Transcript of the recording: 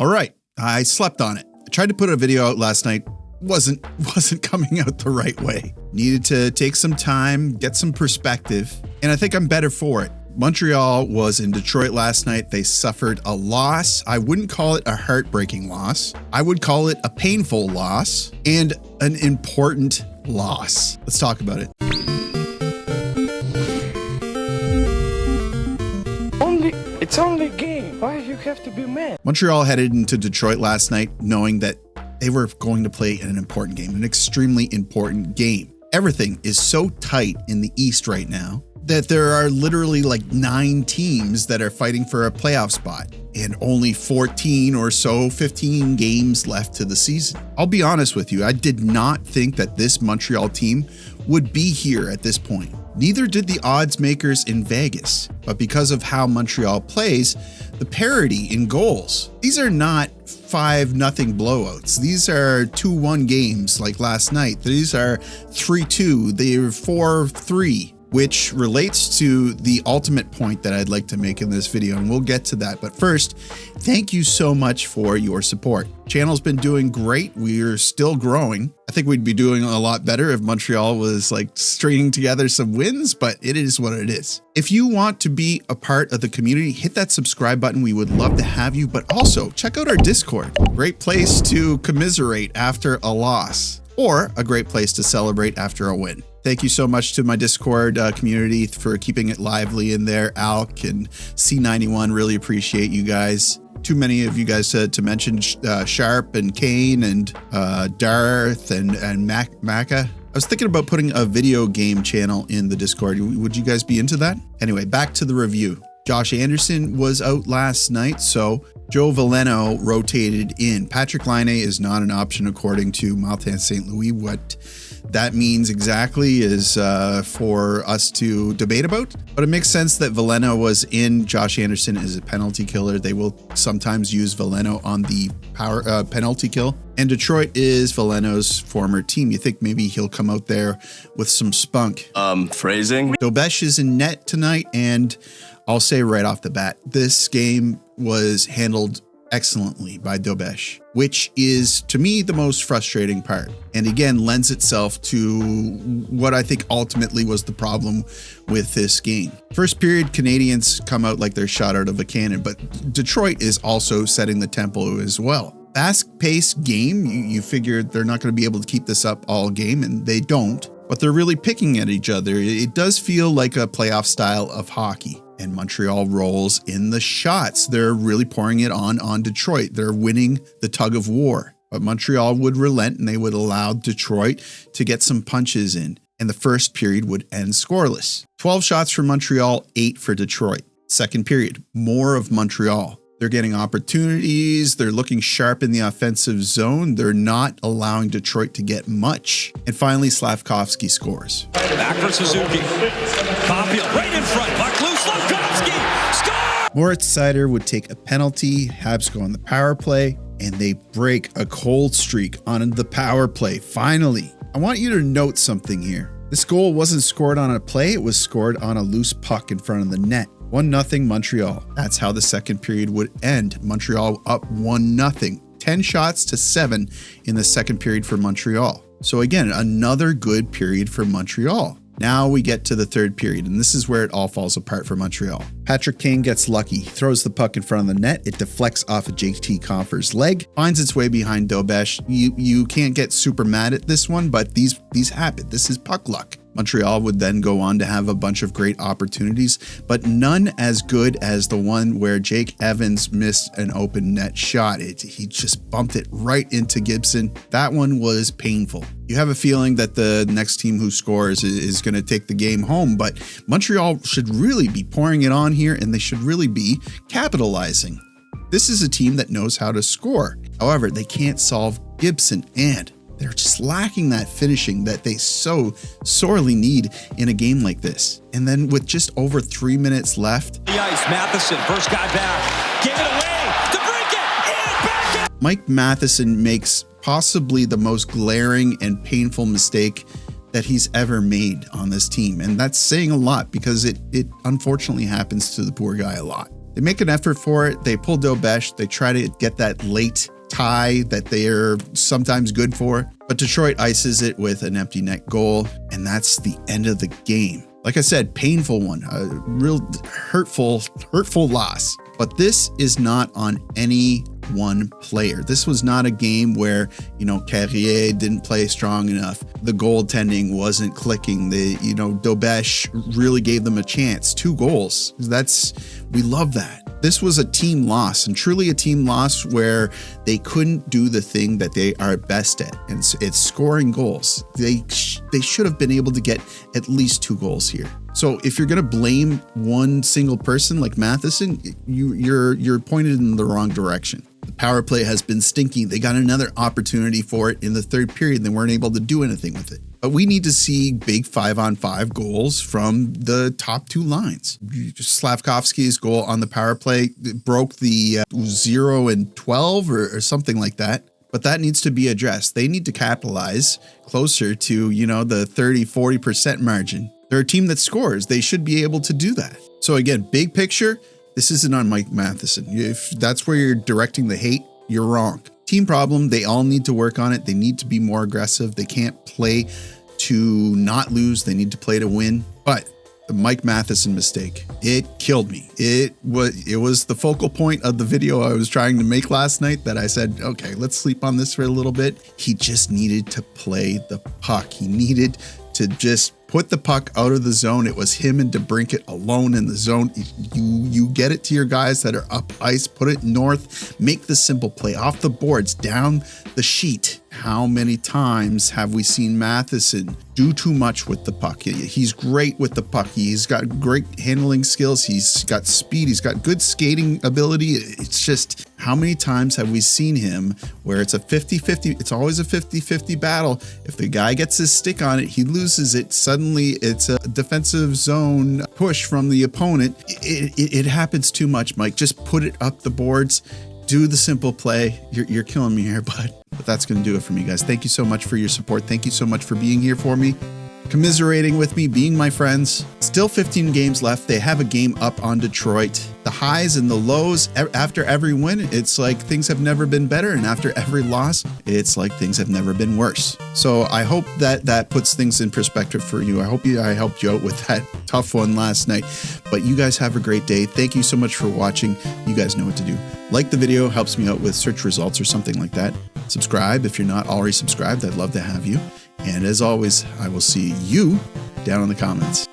All right, I slept on it. I tried to put a video out last night. Wasn't coming out the right way. Needed to take some time, get some perspective, and I think I'm better for it. Montreal was in Detroit last night. They suffered a loss. I wouldn't call it a heartbreaking loss. I would call it a painful loss and an important loss. Let's talk about it. It's only a game. Why you have to be mad? Montreal headed into Detroit last night knowing that they were going to play an important game, an extremely important game. Everything is so tight in the East right now that there are literally like 9 teams that are fighting for a playoff spot and only 14 or so, 15 games left to the season. I'll be honest with you, I did not think that this Montreal team would be here at this point. Neither did the odds makers in Vegas, but because of how Montreal plays, the parity in goals. These are not 5-0 blowouts. These are 2-1 games like last night. These are 3-2, they're 4-3. Which relates to the ultimate point that I'd like to make in this video, and we'll get to that. But first, thank you so much for your support. Channel's been doing great. We're still growing. I think we'd be doing a lot better if Montreal was like stringing together some wins, but it is what it is. If you want to be a part of the community, hit that subscribe button. We would love to have you, but also check out our Discord. Great place to commiserate after a loss, or a great place to celebrate after a win. Thank you so much to my Discord community for keeping it lively in there. Alk and C91, really appreciate you guys. Too many of you guys to mention Sharp and Kane and Darth and Macca. I was thinking about putting a video game channel in the Discord. Would you guys be into that? Anyway, back to the review. Josh Anderson was out last night, so Joe Veleno rotated in. Patrick Laine is not an option according to Martin St. Louis. What that means exactly is for us to debate about, but it makes sense that Veleno was in. Josh Anderson is a penalty killer. They will sometimes use Veleno on the power penalty kill, and Detroit is Veleno's former team. You think maybe he'll come out there with some spunk. Phrasing. Dobes is in net tonight, and I'll say right off the bat, this game was handled excellently by Dobes, which is to me the most frustrating part, and again lends itself to what I think ultimately was the problem with this game. First period, Canadiens come out like they're shot out of a cannon, but Detroit is also setting the tempo as well. Fast-paced game, you figure they're not going to be able to keep this up all game, and they don't, but they're really picking at each other. It does feel like a playoff style of hockey. And Montreal rolls in the shots. They're really pouring it on Detroit. They're winning the tug of war. But Montreal would relent and they would allow Detroit to get some punches in. And the first period would end scoreless. 12 shots for Montreal, 8 for Detroit. Second period, more of Montreal. They're getting opportunities. They're looking sharp in the offensive zone. They're not allowing Detroit to get much. And finally, Slafkovský scores. Back for Suzuki. Caulfield right in front. Puck loose. Slafkovský. Score! Moritz Seider would take a penalty. Habs go on the power play, and they break a cold streak on the power play. Finally, I want you to note something here. This goal wasn't scored on a play. It was scored on a loose puck in front of the net. 1-0 Montreal. That's how the second period would end. Montreal up 1-0. 10 shots to 7 in the second period for Montreal. So again, another good period for Montreal. Now we get to the third period, and this is where it all falls apart for Montreal. Patrick Kane gets lucky, throws the puck in front of the net. It deflects off of JT Compher's leg, finds its way behind Dobes. You can't get super mad at this one, but these happen. This is puck luck. Montreal would then go on to have a bunch of great opportunities, but none as good as the one where Jake Evans missed an open net shot. He just bumped it right into Gibson. That one was painful. You have a feeling that the next team who scores is going to take the game home, but Montreal should really be pouring it on here, and they should really be capitalizing. This is a team that knows how to score. However, they can't solve Gibson, and they're just lacking that finishing that they so sorely need in a game like this. And then with just over 3 minutes left, The ice, Matheson, first guy back. Give it away. DeBrincat, in, back. Mike Matheson makes possibly the most glaring and painful mistake that he's ever made on this team. And that's saying a lot because it unfortunately happens to the poor guy a lot. They make an effort for it. They pull Dobes. They try to get that late tie that they are sometimes good for. But Detroit ices it with an empty net goal. And that's the end of the game. Like I said, painful one, a real hurtful loss. But this is not on any one player. This was not a game where, Carrier didn't play strong enough. The goaltending wasn't clicking. Dobes really gave them a chance. 2 goals. We love that. This was a team loss, and truly a team loss where they couldn't do the thing that they are best at, and it's scoring goals. They should have been able to get at least 2 goals here. So if you're going to blame one single person like Matheson, you're pointed in the wrong direction. The power play has been stinking. They got another opportunity for it in the third period. They weren't able to do anything with it. But we need to see big 5-on-5 goals from the top 2 lines. Slafkovsky's goal on the power play broke the 0-12 or something like that. But that needs to be addressed. They need to capitalize closer to, the 30-40% margin. They're a team that scores. They should be able to do that. So again, big picture, this isn't on Mike Matheson. If that's where you're directing the hate, you're wrong. Team problem, they all need to work on it. They need to be more aggressive. They can't play to not lose. They need to play to win. But the Mike Matheson mistake, it killed me. It was the focal point of the video I was trying to make last night that I said, okay, let's sleep on this for a little bit. He just needed to play the puck. He needed to just put the puck out of the zone. It was him and DeBrincat alone in the zone. You get it to your guys that are up ice, put it north, make the simple play off the boards, down the sheet. How many times have we seen Matheson do too much with the puck? He's great with the puck. He's got great handling skills. He's got speed. He's got good skating ability. It's just, how many times have we seen him where it's a 50-50? It's always a 50-50 battle. If the guy gets his stick on it, he loses it. Suddenly it's a defensive zone push from the opponent. It happens too much, Mike. Just put it up the boards. Do the simple play. You're killing me here, bud. But that's going to do it for me, guys. Thank you so much for your support. Thank you so much for being here for me, commiserating with me, being my friends. Still 15 games left. They have a game up on Detroit. The highs and the lows after every win, it's like things have never been better. And after every loss, it's like things have never been worse. So I hope that puts things in perspective for you. I hope I helped you out with that tough one last night. But you guys have a great day. Thank you so much for watching. You guys know what to do. Like the video, helps me out with search results or something like that. Subscribe if you're not already subscribed. I'd love to have you. And as always, I will see you down in the comments.